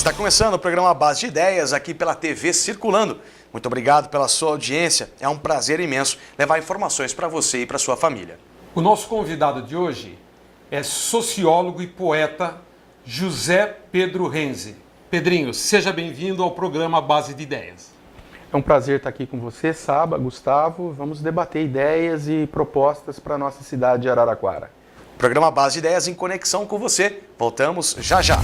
Está começando o programa Base de Ideias aqui pela TV Circulando. Muito obrigado pela sua audiência. É um prazer imenso levar informações para você e para sua família. O nosso convidado de hoje é sociólogo e poeta José Pedro Renzi. Pedrinho, seja bem-vindo ao programa Base de Ideias. É um prazer estar aqui com você, Saba, Gustavo. Vamos debater ideias e propostas para a nossa cidade de Araraquara. Programa Base de Ideias em conexão com você. Voltamos já já.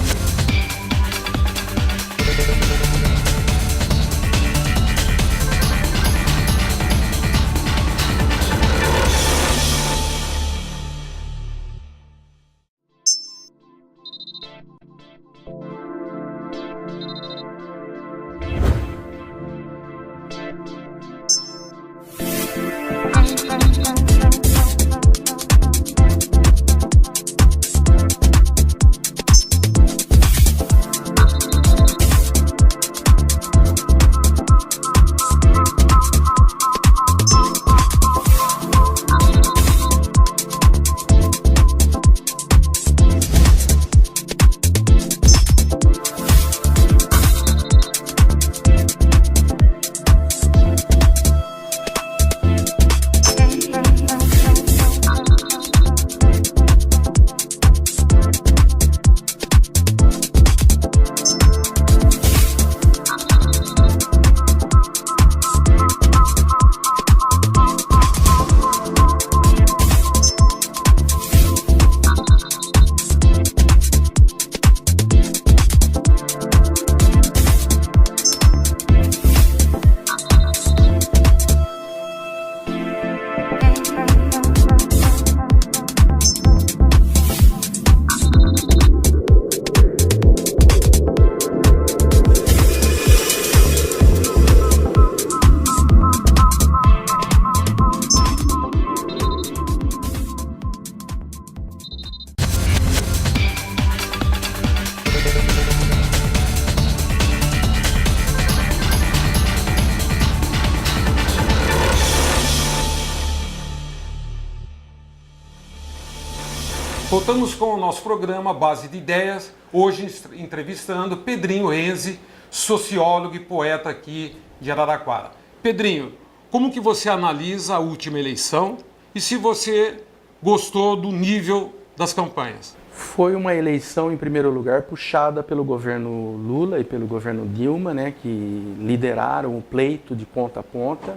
Voltamos com o nosso programa Base de Ideias, hoje entrevistando Pedrinho Renzi, sociólogo e poeta aqui de Araraquara. Pedrinho, como que você analisa a última eleição e se você gostou do nível das campanhas? Foi uma eleição, em primeiro lugar, puxada pelo governo Lula e pelo governo Dilma, que lideraram o pleito de ponta a ponta,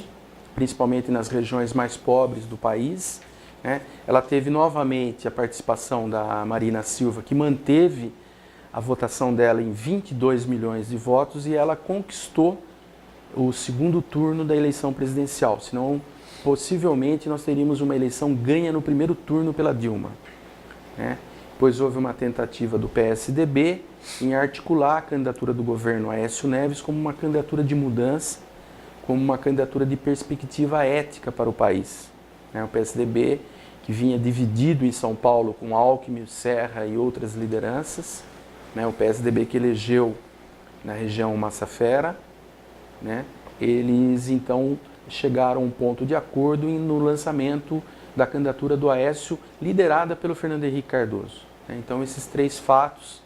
principalmente nas regiões mais pobres do país. Ela teve novamente a participação da Marina Silva, que manteve a votação dela em 22 milhões de votos e ela conquistou o segundo turno da eleição presidencial. Senão, possivelmente, nós teríamos uma eleição ganha no primeiro turno pela Dilma. Pois houve uma tentativa do PSDB em articular a candidatura do governo Aécio Neves como uma candidatura de mudança, como uma candidatura de perspectiva ética para o país. O PSDB, que vinha dividido em São Paulo com Alckmin, Serra e outras lideranças, o PSDB que elegeu na região Massafera, eles então chegaram a um ponto de acordo no lançamento da candidatura do Aécio, liderada pelo Fernando Henrique Cardoso. Então esses três fatos,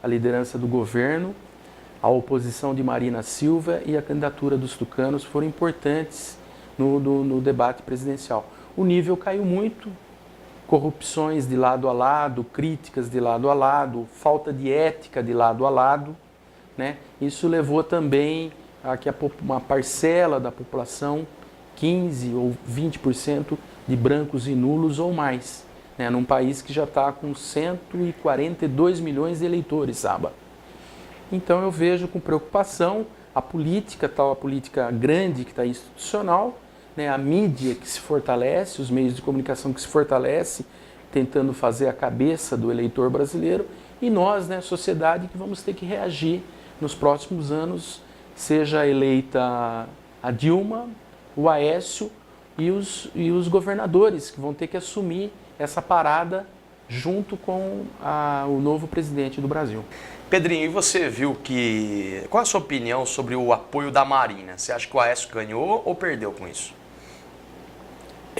a liderança do governo, a oposição de Marina Silva e a candidatura dos tucanos foram importantes no debate presidencial. O nível caiu muito, corrupções de lado a lado, críticas de lado a lado, falta de ética de lado a lado. Isso levou também a que uma parcela da população, 15% ou 20% de brancos e nulos ou mais, num país que já está com 142 milhões de eleitores, Saba. Então eu vejo com preocupação a política, a política grande que está institucional, a mídia que se fortalece, os meios de comunicação que se fortalece, tentando fazer a cabeça do eleitor brasileiro, e nós, sociedade, que vamos ter que reagir nos próximos anos, seja eleita a Dilma, o Aécio e os governadores, que vão ter que assumir essa parada junto com o novo presidente do Brasil. Pedrinho, e você viu que... Qual a sua opinião sobre o apoio da Marina? Você acha que o Aécio ganhou ou perdeu com isso?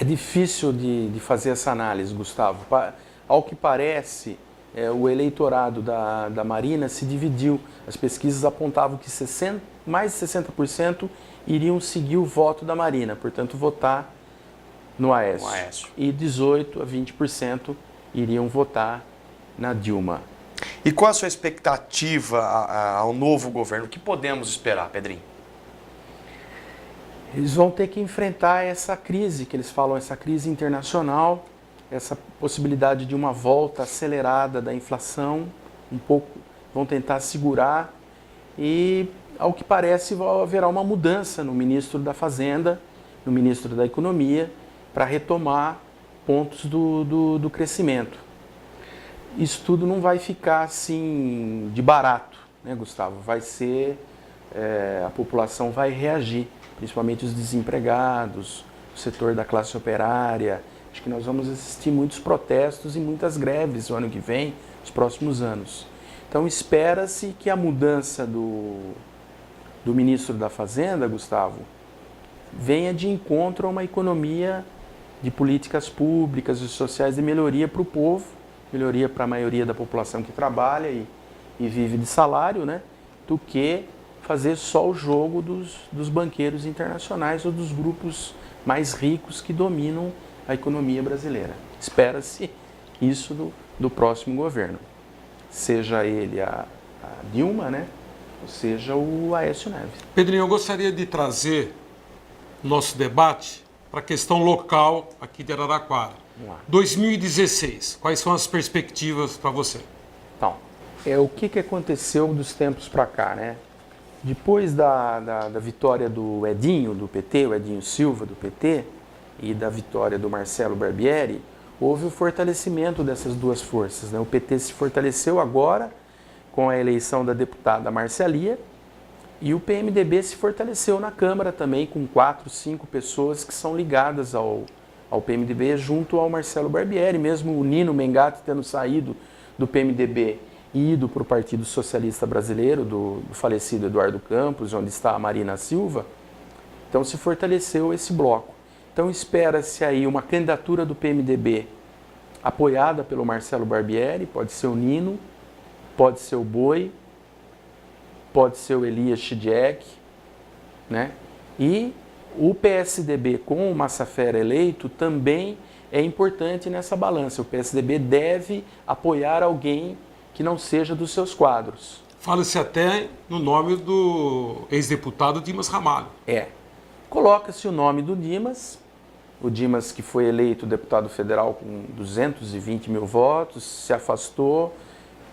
É difícil de fazer essa análise, Gustavo. Ao que parece, o eleitorado da Marina se dividiu. As pesquisas apontavam que mais de 60% iriam seguir o voto da Marina, portanto, votar no Aécio. E 18% a 20% iriam votar na Dilma. E qual a sua expectativa ao novo governo? O que podemos esperar, Pedrinho? Eles vão ter que enfrentar essa crise, que eles falam, essa crise internacional, essa possibilidade de uma volta acelerada da inflação, um pouco, vão tentar segurar e, ao que parece, haverá uma mudança no ministro da Fazenda, no ministro da Economia, para retomar pontos do crescimento. Isso tudo não vai ficar assim de barato, né, Gustavo? Vai ser, a população vai reagir, principalmente os desempregados, o setor da classe operária. Acho que nós vamos assistir muitos protestos e muitas greves no ano que vem, nos próximos anos. Então espera-se que a mudança do ministro da Fazenda, Gustavo, venha de encontro a uma economia de políticas públicas e sociais de melhoria para o povo, melhoria para a maioria da população que trabalha e vive de salário, né, do que fazer só o jogo dos banqueiros internacionais ou dos grupos mais ricos que dominam a economia brasileira. Espera-se isso do próximo governo, seja ele a Dilma, né, ou seja o Aécio Neves. Pedrinho, eu gostaria de trazer nosso debate para a questão local aqui de Araraquara. 2016, quais são as perspectivas para você? Então, o que aconteceu dos tempos para cá, né? Depois da vitória do Edinho, do PT, o Edinho Silva, do PT, e da vitória do Marcelo Barbieri, houve o fortalecimento dessas duas forças, né? O PT se fortaleceu agora com a eleição da deputada Marcia, e o PMDB se fortaleceu na Câmara também, com 4, 5 pessoas que são ligadas ao PMDB, junto ao Marcelo Barbieri, mesmo o Nino Mengatti tendo saído do PMDB e ido para o Partido Socialista Brasileiro, do falecido Eduardo Campos, onde está a Marina Silva. Então se fortaleceu esse bloco. Então espera-se aí uma candidatura do PMDB apoiada pelo Marcelo Barbieri, pode ser o Nino, pode ser o Boi, pode ser o Elias Chidiek, né? E o PSDB com o Massafera eleito também é importante nessa balança. O PSDB deve apoiar alguém que não seja dos seus quadros. Fala-se até no nome do ex-deputado Dimas Ramalho. Coloca-se o nome do Dimas, o Dimas que foi eleito deputado federal com 220 mil votos, se afastou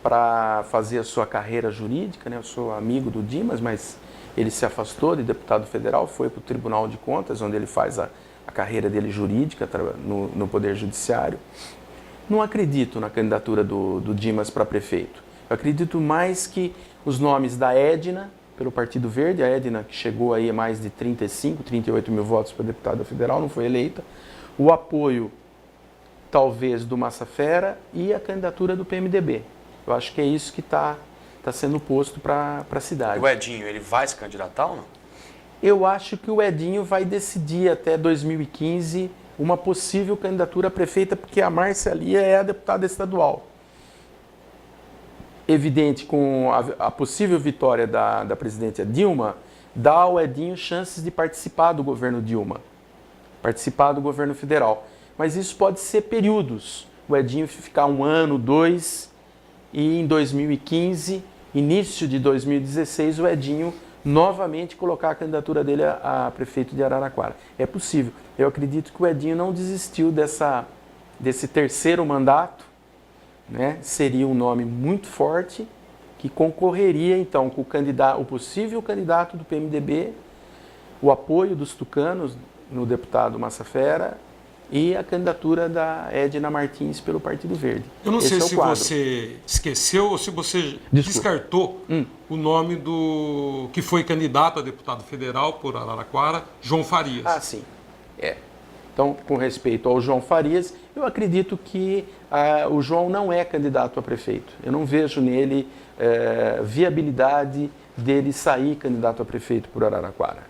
para fazer a sua carreira jurídica, né? Eu sou amigo do Dimas, mas ele se afastou de deputado federal, foi para o Tribunal de Contas, onde ele faz a carreira dele jurídica no Poder Judiciário. Não acredito na candidatura do Dimas para prefeito. Eu acredito mais que os nomes da Edna, pelo Partido Verde, a Edna que chegou aí a mais de 35, 38 mil votos para deputada federal, não foi eleita, o apoio talvez do Massafera e a candidatura do PMDB. Eu acho que é isso que está sendo posto para a cidade. O Edinho, ele vai se candidatar ou não? Eu acho que o Edinho vai decidir até 2015 uma possível candidatura a prefeita, porque a Marcia é a deputada estadual. Evidente, com a possível vitória da presidente Dilma, dá ao Edinho chances de participar do governo Dilma, participar do governo federal. Mas isso pode ser períodos. O Edinho ficar 1 ano, 2, e em 2015, início de 2016, o Edinho novamente colocar a candidatura dele a prefeito de Araraquara. É possível. Eu acredito que o Edinho não desistiu desse terceiro mandato, né? Seria um nome muito forte que concorreria então com o possível candidato do PMDB, o apoio dos tucanos no deputado Massafera e a candidatura da Edna Martins pelo Partido Verde. Eu não sei se você esqueceu ou se você descartou o nome do que foi candidato a deputado federal por Araraquara, João Farias. Ah, sim. Então, com respeito ao João Farias, eu acredito que o João não é candidato a prefeito. Eu não vejo nele viabilidade dele sair candidato a prefeito por Araraquara,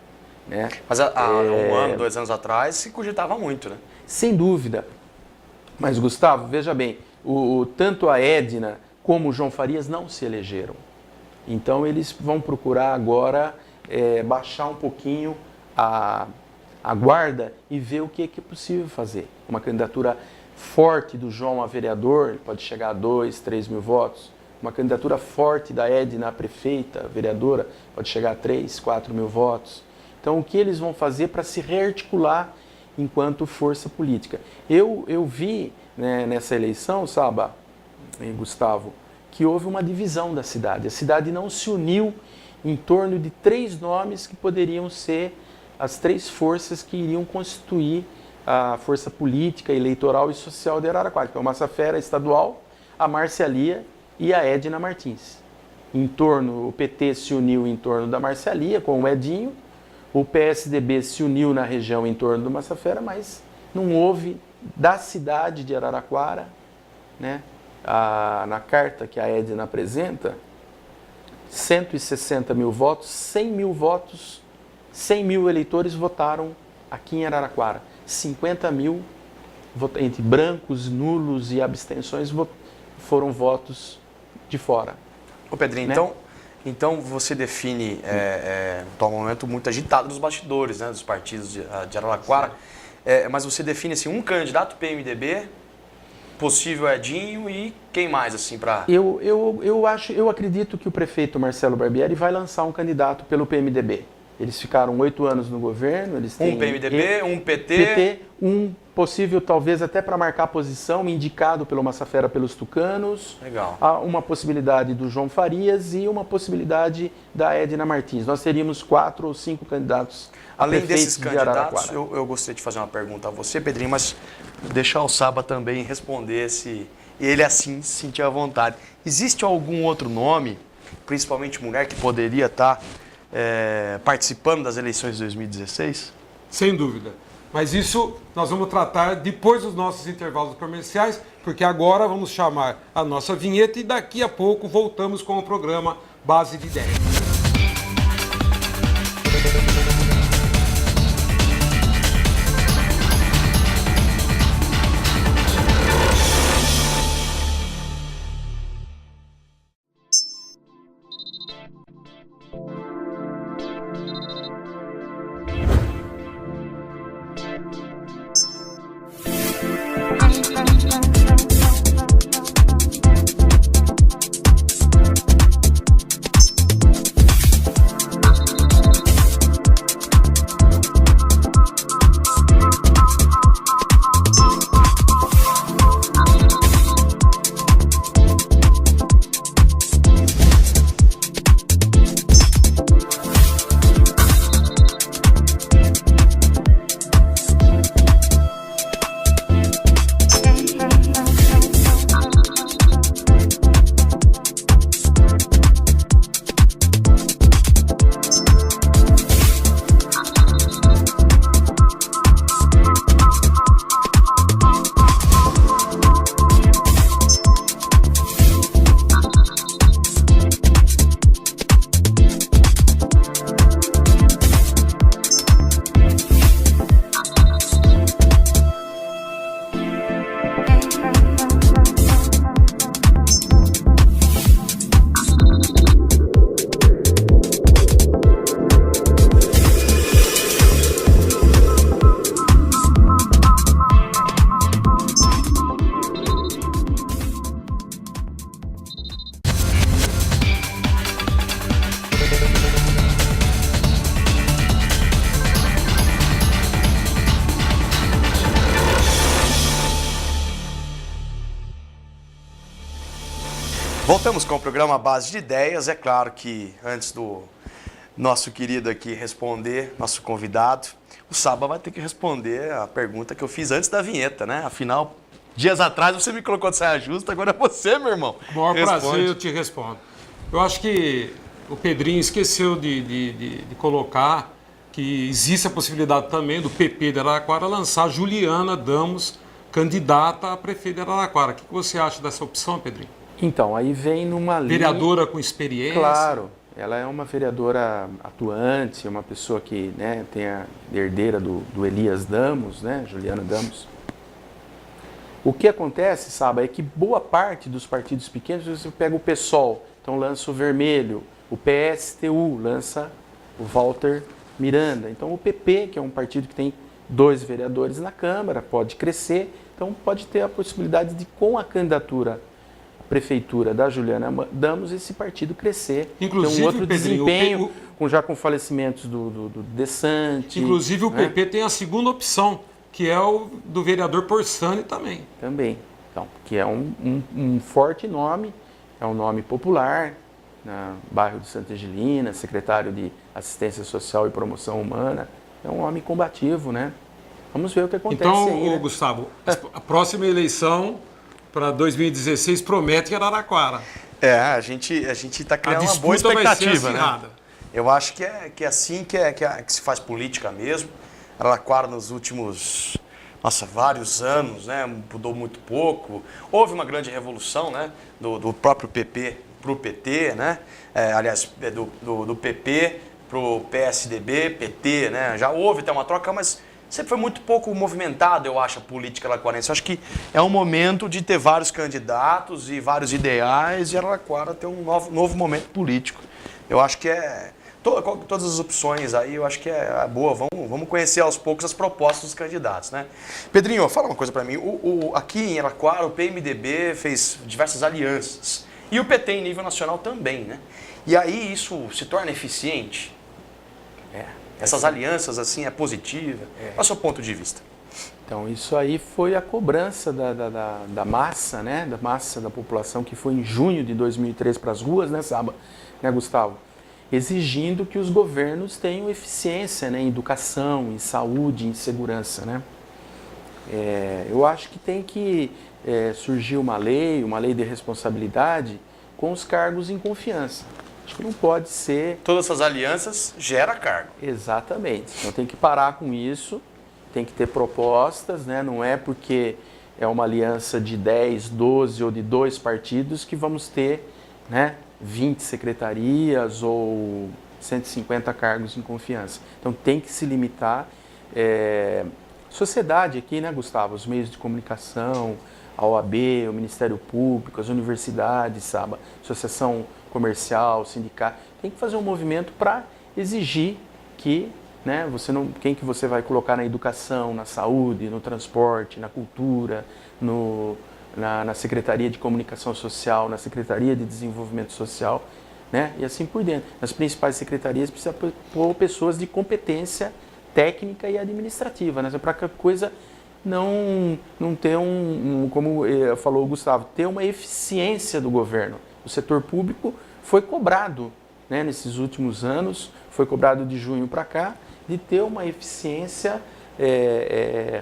né? Mas há 1 ano, 2 anos atrás, se cogitava muito, né? Sem dúvida. Mas, Gustavo, veja bem, tanto a Edna como o João Farias não se elegeram. Então eles vão procurar agora baixar um pouquinho a guarda e ver o que é possível fazer. Uma candidatura forte do João a vereador, ele pode chegar a 2, 3 mil votos. Uma candidatura forte da Edna a prefeita, a vereadora, pode chegar a 3, 4 mil votos. Então o que eles vão fazer para se rearticular enquanto força política? Eu vi, né, nessa eleição, Saba e Gustavo, que houve uma divisão da cidade. A cidade não se uniu em torno de 3 nomes que poderiam ser as 3 forças que iriam constituir a força política, eleitoral e social de Araraquara, que é o Massafera estadual, a Marcialia e a Edna Martins. O PT se uniu em torno da Marcialia com o Edinho, o PSDB se uniu na região em torno do Massafera, mas não houve da cidade de Araraquara, né, na carta que a Edna apresenta, 160 mil votos, 100 mil votos, 100 mil eleitores votaram aqui em Araraquara. 50 mil, entre brancos, nulos e abstenções, foram votos de fora. Ô Pedrinho, né? então você define, no atual momento, muito agitado nos bastidores, né, dos partidos de Araraquara, mas você define assim, um candidato PMDB, possível Edinho e quem mais assim para... Eu acredito que o prefeito Marcelo Barbieri vai lançar um candidato pelo PMDB. Eles ficaram 8 anos no governo, eles têm... Um PMDB, um PT... Um possível, talvez até para marcar posição, indicado pelo Massafera pelos tucanos. Legal. Há uma possibilidade do João Farias e uma possibilidade da Edna Martins. Nós teríamos 4 ou 5 candidatos a Além prefeitos desses de candidatos, Araraquara. eu gostaria de fazer uma pergunta a você, Pedrinho, mas deixar o Saba também responder se ele assim se sentir à vontade. Existe algum outro nome, principalmente mulher, que poderia estar participando das eleições de 2016? Sem dúvida. Mas isso nós vamos tratar depois dos nossos intervalos comerciais, porque agora vamos chamar a nossa vinheta e daqui a pouco voltamos com o programa Base de Ideias. Voltamos com o programa Base de Ideias. É claro que antes do nosso querido aqui responder, nosso convidado, o Saba vai ter que responder a pergunta que eu fiz antes da vinheta, né? Afinal, dias atrás você me colocou de saia justa, agora é você, meu irmão. Com o maior prazer eu te respondo. Eu acho que o Pedrinho esqueceu de colocar que existe a possibilidade também do PP de Araraquara lançar Juliana Damos, candidata a prefeito de Araraquara. O que você acha dessa opção, Pedrinho? Então, aí vem numa linha... Vereadora com experiência. Claro, ela é uma vereadora atuante, uma pessoa que, né, tem a herdeira do Elias Damos, né, Juliana Damos. O que acontece, sabe, é que boa parte dos partidos pequenos, você pega o PSOL, então lança o Vermelho, o PSTU lança o Walter Miranda. Então o PP, que é um partido que tem 2 vereadores na Câmara, pode crescer, então pode ter a possibilidade de, com a candidatura à prefeitura da Juliana Damos, esse partido crescer. Inclusive, tem um outro Pedrinho, desempenho, já com falecimentos do Dessante. Inclusive o né? PP tem a segunda opção, que é o do vereador Porsani também. Também. Então, que é um forte nome, é um nome popular, no bairro de Santa Angelina, secretário de Assistência Social e Promoção Humana. É um homem combativo, né? Vamos ver o que acontece Então, aí, né? Gustavo, a próxima eleição para 2016 promete Araraquara. A gente está criando uma boa disputa vai ser expectativa, né? acirrada. Eu acho que é assim que se faz política mesmo. Araraquara nos últimos, vários anos, né? Mudou muito pouco. Houve uma grande revolução, né? Do próprio PP para o PT, né? Aliás, do PP para o PSDB, PT, né? Já houve até uma troca, mas sempre foi muito pouco movimentada, eu acho, a política araquarense. Eu acho que é um momento de ter vários candidatos e vários ideais e Araraquara ter um novo momento político. Eu acho que todas as opções aí, eu acho que é boa. Vamos conhecer aos poucos as propostas dos candidatos, né? Pedrinho, fala uma coisa para mim. Aqui em Araraquara, o PMDB fez diversas alianças. E o PT em nível nacional também, né? E aí isso se torna eficiente? Essas alianças, assim, é positiva? Qual é o seu ponto de vista? Então, isso aí foi a cobrança da massa, né? Da massa da população, que foi em junho de 2003 para as ruas, né, Saba? Né, Gustavo? Exigindo que os governos tenham eficiência, né, em educação, em saúde, em segurança, né? Eu acho que tem que surgir uma lei de responsabilidade com os cargos em confiança. Acho que não pode ser... Todas essas alianças geram cargo. Exatamente. Então tem que parar com isso, tem que ter propostas, né? Não é porque é uma aliança de 10, 12 ou de 2 partidos que vamos ter, né, 20 secretarias ou 150 cargos em confiança. Então tem que se limitar. Sociedade aqui, né, Gustavo? Os meios de comunicação, a OAB, o Ministério Público, as universidades, sabe? Associação comercial, sindicato, tem que fazer um movimento para exigir que, né, quem que você vai colocar na educação, na saúde, no transporte, na cultura, na Secretaria de Comunicação Social, na Secretaria de Desenvolvimento Social, né, e assim por dentro. Nas principais secretarias precisa pôr pessoas de competência técnica e administrativa, né, para que a coisa não ter como falou o Gustavo, ter uma eficiência do governo. O setor público foi cobrado, né, nesses últimos anos, foi cobrado de junho para cá, de ter uma eficiência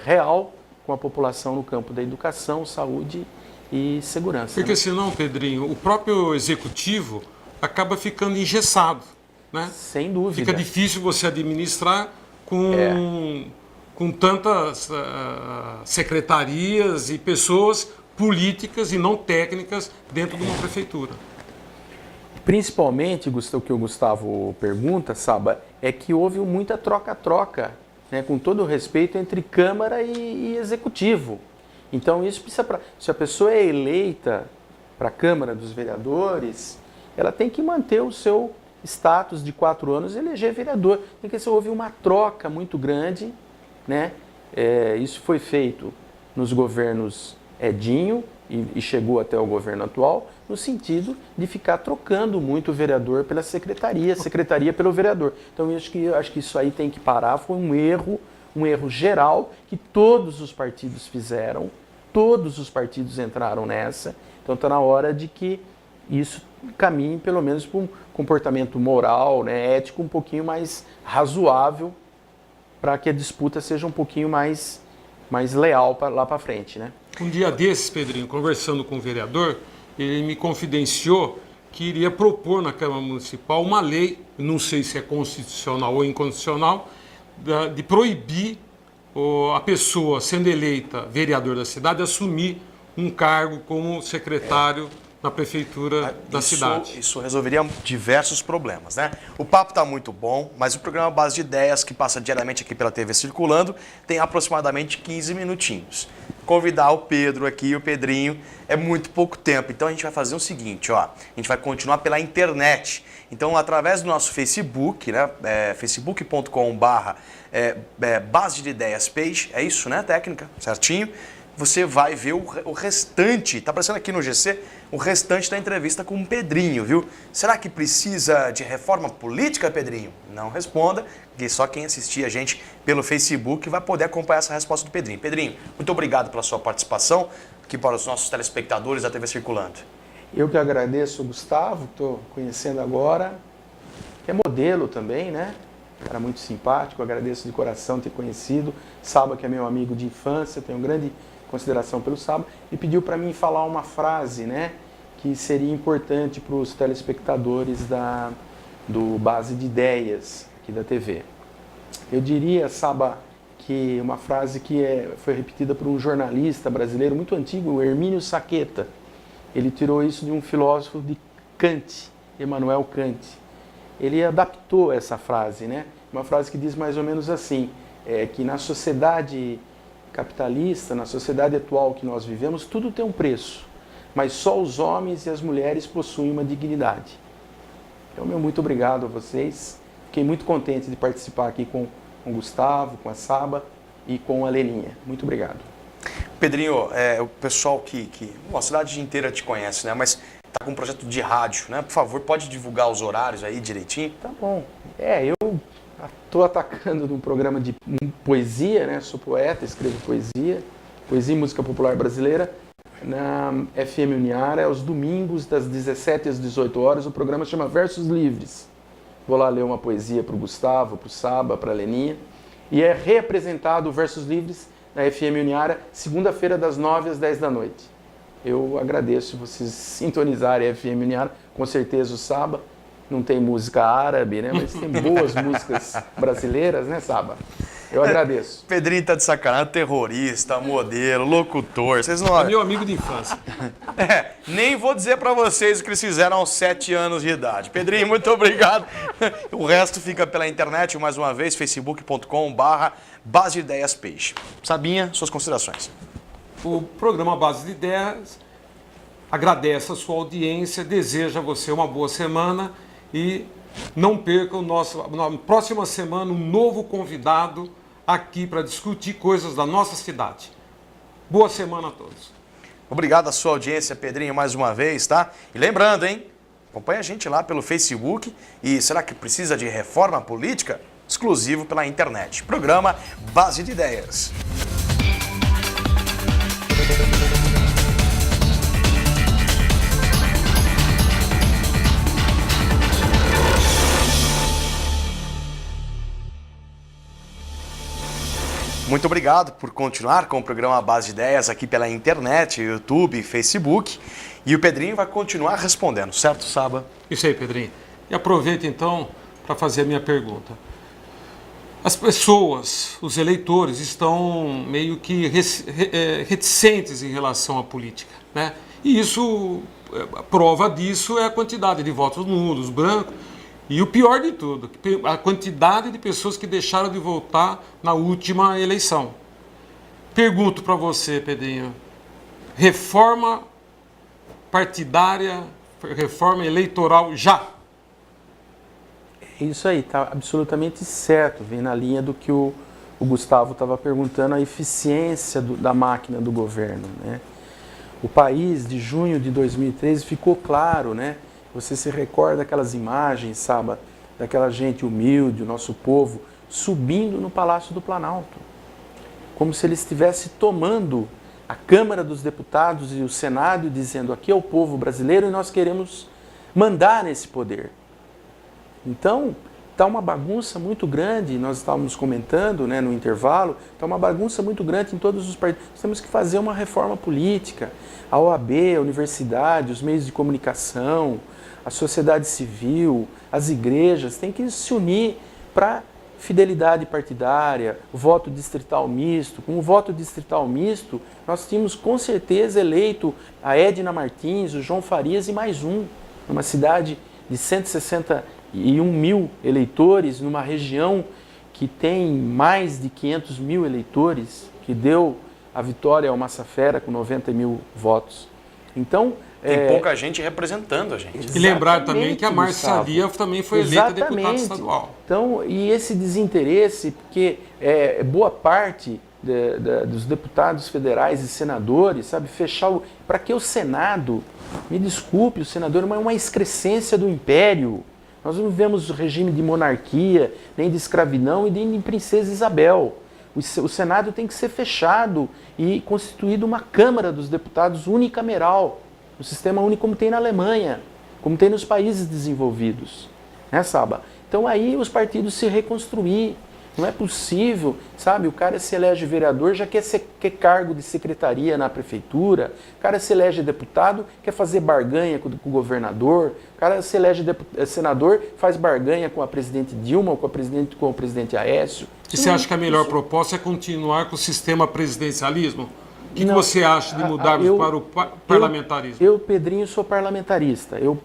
real com a população no campo da educação, saúde e segurança. Porque né? senão, Pedrinho, o próprio executivo acaba ficando engessado, né? Sem dúvida. Fica difícil você administrar com tantas secretarias e pessoas políticas e não técnicas dentro de uma prefeitura. Principalmente, o que o Gustavo pergunta, Saba, é que houve muita troca-troca, né, com todo o respeito, entre Câmara e Executivo. Então, isso precisa... Se a pessoa é eleita para a Câmara dos Vereadores, ela tem que manter o seu status de 4 anos e eleger vereador. Tem que houve uma troca muito grande, né? Isso foi feito nos governos Edinho e chegou até o governo atual, no sentido de ficar trocando muito o vereador pela secretaria pelo vereador. Então eu acho que isso aí tem que parar. Foi um erro geral que todos os partidos fizeram, todos os partidos entraram nessa. Então está na hora de que isso caminhe pelo menos para um comportamento moral, né, ético um pouquinho mais razoável, para que a disputa seja um pouquinho mais leal lá para frente, né? Um dia desses, Pedrinho, conversando com o vereador, ele me confidenciou que iria propor na Câmara Municipal uma lei, não sei se é constitucional ou inconstitucional, de proibir a pessoa, sendo eleita vereador da cidade, assumir um cargo como secretário na prefeitura da cidade. Isso resolveria diversos problemas, né? O papo está muito bom, mas o programa Base de Ideias, que passa diariamente aqui pela TV Circulando, tem aproximadamente 15 minutinhos. Convidar o Pedro aqui, o Pedrinho, é muito pouco tempo. Então a gente vai fazer o seguinte, ó, a gente vai continuar pela internet. Então, através do nosso Facebook, né, facebook.com/, Base de Ideias Page, é isso, né, técnica? Certinho? Você vai ver o restante, tá aparecendo aqui no GC, o restante da entrevista com o Pedrinho, viu? Será que precisa de reforma política, Pedrinho? Não responda, que só quem assistir a gente pelo Facebook vai poder acompanhar essa resposta do Pedrinho. Pedrinho, muito obrigado pela sua participação aqui para os nossos telespectadores da TV Circulando. Eu que agradeço o Gustavo, estou conhecendo agora, que é modelo também, né? Cara muito simpático, agradeço de coração ter conhecido. Saba, que é meu amigo de infância, tenho grande consideração pelo Saba, e pediu para mim falar uma frase, né, que seria importante para os telespectadores do Base de Ideias aqui da TV. Eu diria, Saba, que uma frase que foi repetida por um jornalista brasileiro muito antigo, o Hermínio Saqueta. Ele tirou isso de um filósofo de Kant, Immanuel Kant. Ele adaptou essa frase, né? Uma frase que diz mais ou menos assim, que na sociedade capitalista, na sociedade atual que nós vivemos, tudo tem um preço, mas só os homens e as mulheres possuem uma dignidade. Então, meu muito obrigado a vocês. Fiquei muito contente de participar aqui com o Gustavo, com a Saba e com a Leninha. Muito obrigado. Pedrinho, o pessoal que a cidade inteira te conhece, né? Mas tá com um projeto de rádio, né? Por favor, pode divulgar os horários aí direitinho? Tá bom. Eu estou atacando num programa de poesia, né? Sou poeta, escrevo poesia e música popular brasileira, na FM Uniara, aos domingos, das 17 às 18 horas. O programa chama Versos Livres. Vou lá ler uma poesia para o Gustavo, para o Saba, para a Leninha. E é reapresentado o Versos Livres na FM Uniara, segunda-feira, das 9 às 10 da noite. Eu agradeço vocês sintonizarem a FM Uniara, com certeza o Saba. Não tem música árabe, né? Mas tem boas músicas brasileiras, né, Saba? Eu agradeço. Pedrinho tá de sacanagem, terrorista, modelo, locutor. Vocês não... É meu amigo de infância. Nem vou dizer pra vocês o que eles fizeram aos 7 anos de idade. Pedrinho, muito obrigado. O resto fica pela internet, mais uma vez, facebook.com/, Base de Ideias Page. Sabinha, suas considerações. O programa Base de Ideias agradece a sua audiência, deseja a você uma boa semana e não perca na próxima semana um novo convidado aqui para discutir coisas da nossa cidade. Boa semana a todos. Obrigado a sua audiência, Pedrinho, mais uma vez, tá? E lembrando, hein? Acompanha a gente lá pelo Facebook. E será que precisa de reforma política? Exclusivo pela internet. Programa Base de Ideias. Muito obrigado por continuar com o programa Base de Ideias aqui pela internet, YouTube, Facebook. E o Pedrinho vai continuar respondendo, certo, Saba? Isso aí, Pedrinho. E aproveito então para fazer a minha pergunta. As pessoas, os eleitores, estão meio que reticentes em relação à política, né? E isso, a prova disso é a quantidade de votos nulos, brancos. E o pior de tudo, a quantidade de pessoas que deixaram de votar na última eleição. Pergunto para você, Pedrinho, reforma partidária, reforma eleitoral já? Isso aí, está absolutamente certo, vem na linha do que o Gustavo estava perguntando, a eficiência da máquina do governo, né? O país, de junho de 2013, ficou claro, né? Você se recorda daquelas imagens, Saba, daquela gente humilde, o nosso povo, subindo no Palácio do Planalto, como se ele estivesse tomando a Câmara dos Deputados e o Senado, dizendo: aqui é o povo brasileiro e nós queremos mandar nesse poder. Então, está uma bagunça muito grande, nós estávamos comentando, né, no intervalo, está uma bagunça muito grande em todos os partidos. Nós temos que fazer uma reforma política. A OAB, a universidade, os meios de comunicação, a sociedade civil, as igrejas, têm que se unir para fidelidade partidária, o voto distrital misto. Com o voto distrital misto, nós tínhamos com certeza eleito a Edna Martins, o João Farias e mais um, numa cidade de 161 mil eleitores, numa região que tem mais de 500 mil eleitores, que deu a vitória ao Massafera com 90 mil votos. Então, tem pouca gente representando a gente. E lembrar também que a Márcia Lia também foi eleita deputada estadual. Então, e esse desinteresse, porque boa parte dos deputados federais e senadores, sabe, para que o Senado, me desculpe, o senador é uma excrescência do império. Nós não vivemos regime de monarquia, nem de escravidão e nem de princesa Isabel. O Senado tem que ser fechado e constituído uma Câmara dos Deputados unicameral, um sistema único como tem na Alemanha, como tem nos países desenvolvidos. Né, Saba? Então aí os partidos se reconstruir. Não é possível, sabe? O cara se elege vereador, já quer cargo de secretaria na prefeitura, o cara se elege deputado, quer fazer barganha com o governador, o cara se elege senador, faz barganha com a presidente Dilma ou com o presidente Aécio. E você acha que a melhor proposta é continuar com o sistema presidencialismo? O que você acha de mudar para o parlamentarismo? Eu, Pedrinho, sou parlamentarista. Eu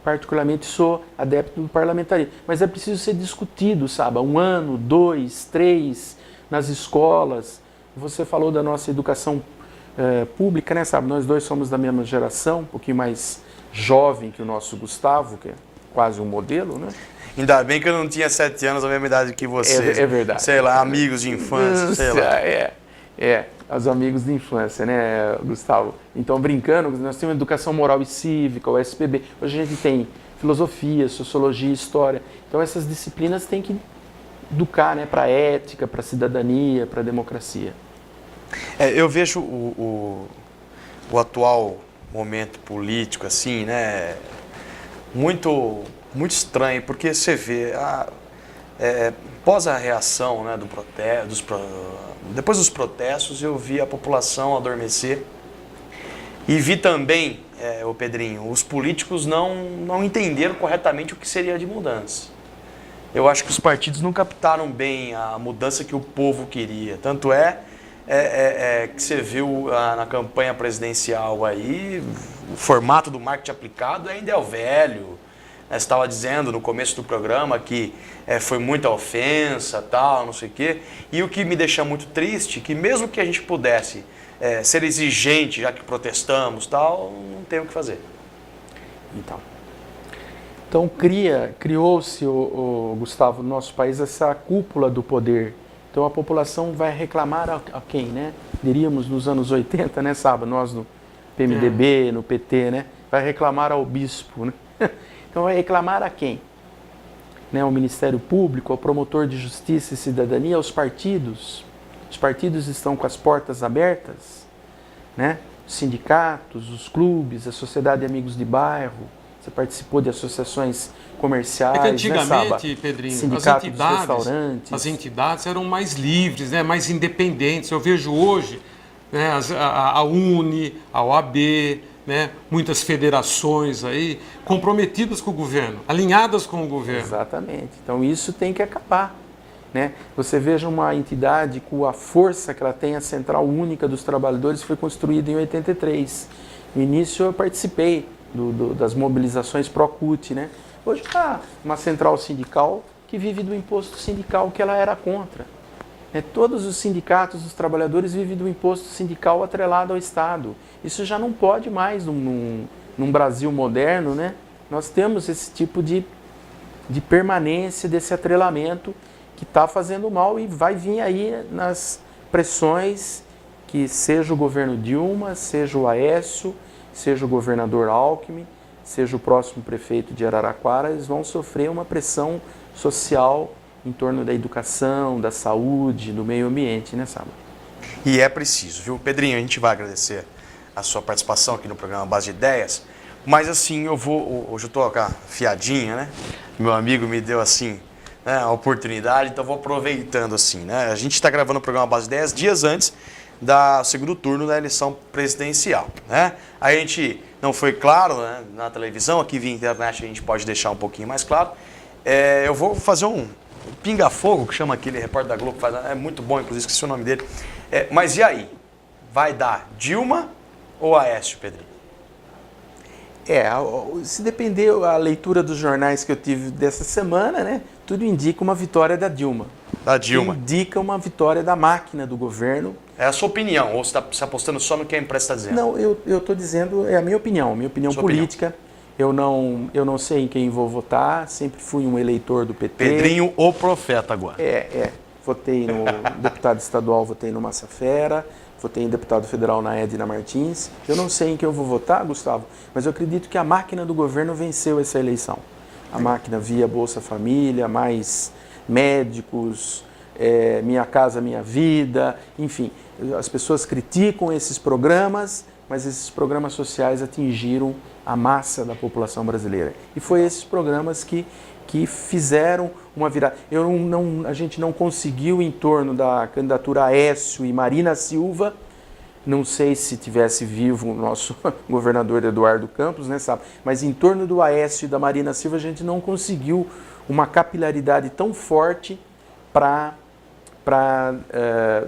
particularmente sou adepto do parlamentarismo. Mas é preciso ser discutido, sabe? 1 ano, 2, 3, nas escolas. Você falou da nossa educação pública, né, sabe? Nós dois somos da mesma geração, um pouquinho mais jovem que o nosso Gustavo, que é quase um modelo, né? Ainda bem que eu não tinha 7 anos, a mesma idade que você. É verdade. Sei lá, amigos de infância, sei lá. Os amigos de infância, né, Gustavo? Então, brincando, nós temos educação moral e cívica, o SPB. Hoje a gente tem filosofia, sociologia, história. Então, essas disciplinas têm que educar, né, para a ética, para a cidadania, para a democracia. Eu vejo o atual momento político, assim, né, muito estranho, porque você vê, após a reação, né, depois dos protestos, eu vi a população adormecer e vi também, o Pedrinho, os políticos não entenderam corretamente o que seria de mudança. Eu acho que os partidos não captaram bem a mudança que o povo queria. Tanto que você viu na campanha presidencial aí, o formato do marketing aplicado ainda é o velho. Você estava dizendo no começo do programa que foi muita ofensa, tal, não sei o quê. E o que me deixa muito triste, que mesmo que a gente pudesse ser exigente, já que protestamos, tal, não tem o que fazer. Então criou-se, Gustavo, no nosso país, essa cúpula do poder. Então a população vai reclamar a quem, né? Diríamos nos anos 80, né, Saba? Nós no PMDB, no PT, né? Vai reclamar ao bispo, né? Então vai reclamar a quem? Né, ao Ministério Público, ao promotor de Justiça e Cidadania, aos partidos. Os partidos estão com as portas abertas, né? Os sindicatos, os clubes, a Sociedade de Amigos de Bairro. Você participou de associações comerciais, que antigamente, né, Pedrinho, sindicatos, restaurantes. as entidades eram mais livres, né, mais independentes. Eu vejo hoje, né, a UNE, a OAB, né, muitas federações aí comprometidas com o governo, alinhadas com o governo. Exatamente. Então isso tem que acabar. Né? Você veja uma entidade com a força que ela tem, a Central Única dos Trabalhadores, foi construída em 83. No início eu participei das mobilizações pró-CUT, né? Hoje há uma central sindical que vive do imposto sindical que ela era contra. Todos os sindicatos dos trabalhadores vivem do imposto sindical atrelado ao Estado. Isso já não pode mais num Brasil moderno, né? Nós temos esse tipo de permanência desse atrelamento que está fazendo mal e vai vir aí nas pressões que seja o governo Dilma, seja o Aécio, seja o governador Alckmin, seja o próximo prefeito de Araraquara, eles vão sofrer uma pressão social em torno da educação, da saúde, do meio ambiente, né, Saba? E é preciso, viu? Pedrinho, a gente vai agradecer a sua participação aqui no programa Base de Ideias, mas assim, hoje eu estou com a fiadinha, né? Meu amigo me deu assim, né, a oportunidade, então vou aproveitando assim, né? A gente está gravando o programa Base de Ideias dias antes do segundo turno da eleição presidencial, né? A gente não foi claro, né, na televisão, aqui via internet a gente pode deixar um pouquinho mais claro. Eu vou fazer Pinga Fogo, que chama aquele repórter da Globo, é muito bom, inclusive, esqueci o nome dele. Mas e aí? Vai dar Dilma ou Aécio, Pedrinho? Se depender a leitura dos jornais que eu tive dessa semana, né, tudo indica uma vitória da Dilma. Da Dilma. Tudo indica uma vitória da máquina do governo. É a sua opinião, ou você está se apostando só no que a imprensa está dizendo? Não, eu estou dizendo, é a minha opinião Sua política. Eu não sei em quem vou votar, sempre fui um eleitor do PT. Pedrinho, o profeta agora. Votei no deputado estadual, votei no Massa Fera, votei em deputado federal na Edna Martins. Eu não sei em quem eu vou votar, Gustavo, mas eu acredito que a máquina do governo venceu essa eleição. A máquina via Bolsa Família, mais médicos, Minha Casa Minha Vida, enfim. As pessoas criticam esses programas, mas esses programas sociais atingiram a massa da população brasileira. E foi esses programas que fizeram uma virada. A gente não conseguiu, em torno da candidatura Aécio e Marina Silva, não sei se tivesse vivo o nosso governador Eduardo Campos, né, sabe? Mas em torno do Aécio e da Marina Silva, a gente não conseguiu uma capilaridade tão forte para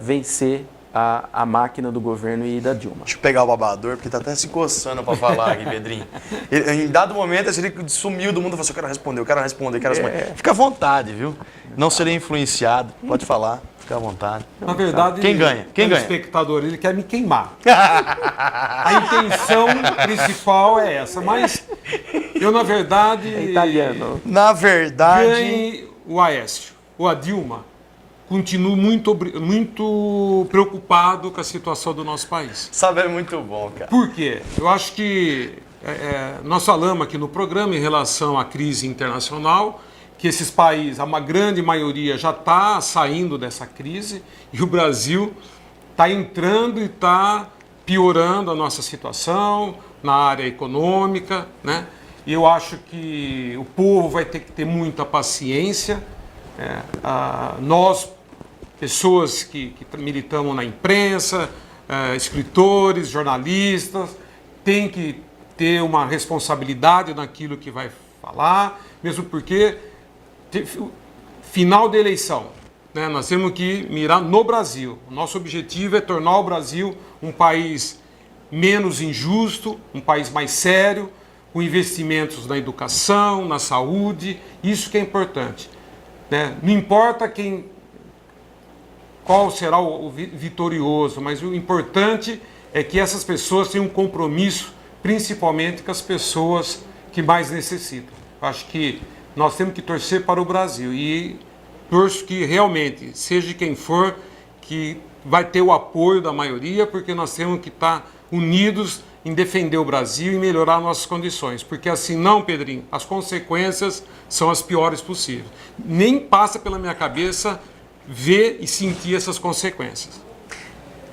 vencer a máquina do governo e da Dilma. Deixa eu pegar o babador, porque tá até se coçando para falar aqui, Pedrinho. Em dado momento, ele sumiu do mundo e falou assim, eu quero responder. Fica à vontade, viu? Não serei influenciado, pode falar, fica à vontade. Na verdade, quem ganha? O espectador, ele quer me queimar. A intenção principal é essa, mas eu, na verdade... É italiano. Na verdade... Ganhe o Aécio ou a Dilma. Continuo muito preocupado com a situação do nosso país. Sabe, é muito bom, cara. Por quê? Eu acho que nós falamos aqui no programa em relação à crise internacional, que esses países, a uma grande maioria, já está saindo dessa crise, e o Brasil está entrando e está piorando a nossa situação na área econômica, né? E eu acho que o povo vai ter que ter muita paciência. Nós, pessoas que militamos na imprensa, escritores, jornalistas, tem que ter uma responsabilidade naquilo que vai falar, mesmo porque final da eleição, né, nós temos que mirar no Brasil. O nosso objetivo é tornar o Brasil um país menos injusto, um país mais sério, com investimentos na educação, na saúde, isso que é importante. Né? Não importa qual será o vitorioso, mas o importante é que essas pessoas tenham um compromisso, principalmente com as pessoas que mais necessitam. Acho que nós temos que torcer para o Brasil e torço que realmente, seja quem for, que vai ter o apoio da maioria, porque nós temos que estar unidos em defender o Brasil e melhorar nossas condições, porque assim não, Pedrinho, as consequências são as piores possíveis. Nem passa pela minha cabeça ver e sentir essas consequências.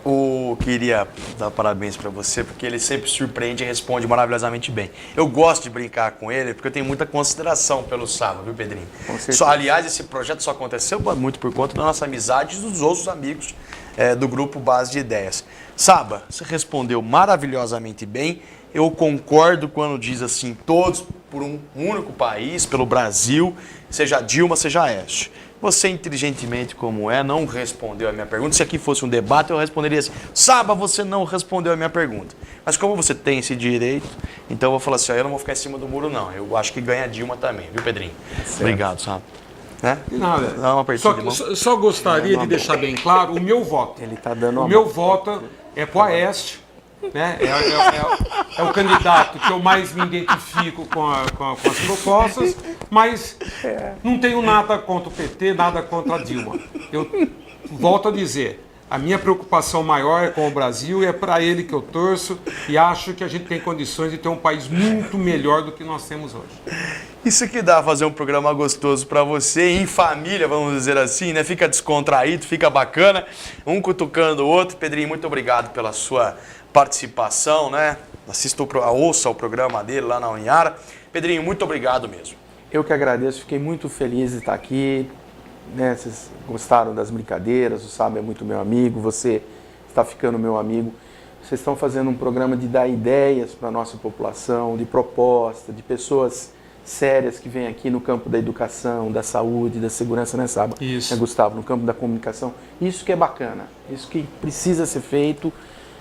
Eu queria dar parabéns para você, porque ele sempre surpreende e responde maravilhosamente bem. Eu gosto de brincar com ele, porque eu tenho muita consideração pelo Saba, viu, Pedrinho? Aliás, esse projeto só aconteceu muito por conta da nossa amizade e dos outros amigos do grupo Base de Ideias. Saba, você respondeu maravilhosamente bem. Eu concordo quando diz assim, todos por um único país, pelo Brasil, seja Dilma, seja Aécio. Você, inteligentemente como não respondeu a minha pergunta. Se aqui fosse um debate, eu responderia assim, Saba, você não respondeu a minha pergunta. Mas como você tem esse direito, então eu vou falar assim, eu não vou ficar em cima do muro, não. Eu acho que ganha Dilma também, viu, Pedrinho? Certo. Obrigado, Saba. Né? De nada. Dá uma partida de mão. Só gostaria de deixar bem claro o meu voto. Ele tá dando o meu voto é para o Aécio. Né? É o candidato que eu mais me identifico com as propostas, mas não tenho nada contra o PT, nada contra a Dilma. Eu volto a dizer, a minha preocupação maior é com o Brasil e é para ele que eu torço e acho que a gente tem condições de ter um país muito melhor do que nós temos hoje. Isso que dá fazer um programa gostoso para você, em família, vamos dizer assim, né? Fica descontraído, fica bacana, um cutucando o outro. Pedrinho, muito obrigado pela sua participação, né? Ouça o programa dele lá na Uniara. Pedrinho, muito obrigado mesmo. Eu que agradeço, fiquei muito feliz de estar aqui, né? Vocês gostaram das brincadeiras, o Saba é muito meu amigo, você está ficando meu amigo. Vocês estão fazendo um programa de dar ideias para a nossa população, de proposta, de pessoas sérias que vêm aqui no campo da educação, da saúde, da segurança, né, Saba? Isso. Né, Gustavo? No campo da comunicação. Isso que é bacana, isso que precisa ser feito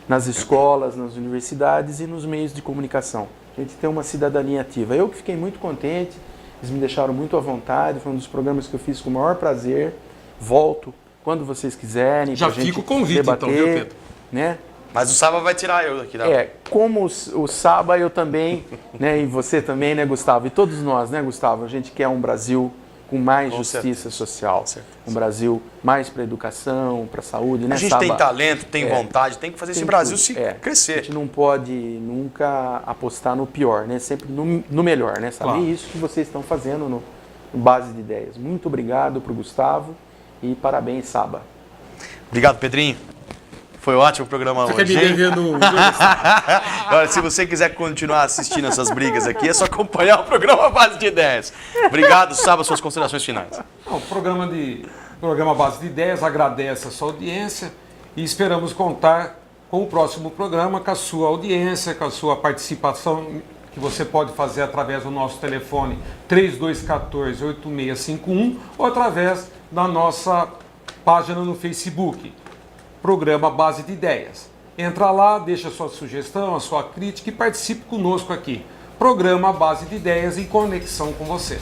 nas escolas, nas universidades e nos meios de comunicação. A gente tem uma cidadania ativa. Eu que fiquei muito contente, eles me deixaram muito à vontade, foi um dos programas que eu fiz com o maior prazer. Volto quando vocês quiserem. Já pra gente fica o convite, debater, então, viu, Pedro? né? Mas o Saba vai tirar eu daqui, né? Como o Saba, eu também, né, e você também, né, Gustavo? E todos nós, né, Gustavo? A gente quer um Brasil com mais justiça social, um Brasil mais para educação, para saúde, né, A gente Saba? tem talento, tem vontade, tem que fazer esse Brasil se A crescer. gente não pode nunca apostar no pior, né? Sempre no melhor, né? Sabe? Claro. E isso que vocês estão fazendo no Base de Ideias. Muito obrigado para o Gustavo e parabéns, Saba. Obrigado, Pedrinho. Foi ótimo o programa Você hoje. quer me hein? devendo Olha, se você quiser continuar assistindo essas brigas aqui, é só acompanhar o programa Base de Ideias. Obrigado, Saba, suas considerações finais. Não, o programa Base de Ideias agradece a sua audiência e esperamos contar com o próximo programa, com a sua audiência, com a sua participação, que você pode fazer através do nosso telefone 3214-8651 ou através da nossa página no Facebook, Programa Base de Ideias. Entra lá, deixa a sua sugestão, a sua crítica e participe conosco aqui. Programa Base de Ideias em conexão com você.